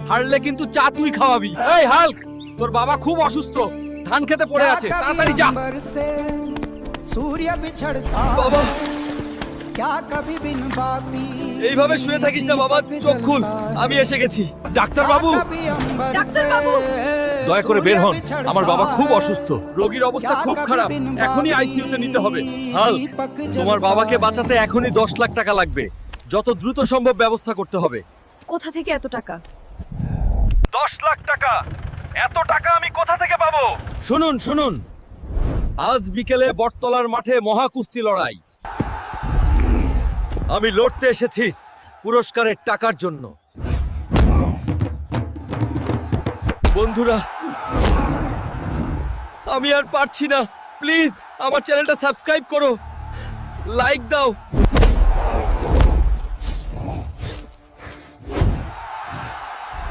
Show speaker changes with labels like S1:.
S1: হারলে কিন্তু চা তুই খাওয়াবি। এই হাল্ক, তোর বাবা খুব অসুস্থ, ধান খেতে পড়ে আছে, তাড়াতাড়ি যা।
S2: सूर्य बिछड़ता
S1: বাবা,
S2: क्या कभी बिन बाती
S1: এইভাবে শুয়ে থাকিস না বাবা, চোখ খুল, আমি এসে গেছি। ডাক্তার বাবু,
S3: ডাক্তার বাবু!
S1: দয়া করে বের হন, আমার বাবা খুব অসুস্থ, রোগীর অবস্থা খুব খারাপ, এখনই আইসিইউতে নিতে হবে। হাল্ক, তোমার বাবাকে বাঁচাতে এখনই 10 লাখ টাকা লাগবে, যত দ্রুত সম্ভব ব্যবস্থা করতে হবে।
S3: কোথা থেকে এত টাকা?
S1: 10 লাখ টাকা? এত টাকা আমি কোথা থেকে পাবো? শুনুন শুনুন, আজ বিকেলে বটতলার মাঠে মহাকুস্তি লড়াই। আমি লড়তে এসেছিস পুরস্কারের টাকার জন্য। বন্ধুরা, আমি আর পারছি না, প্লিজ আমার চ্যানেলটা সাবস্ক্রাইব করো, লাইক দাও।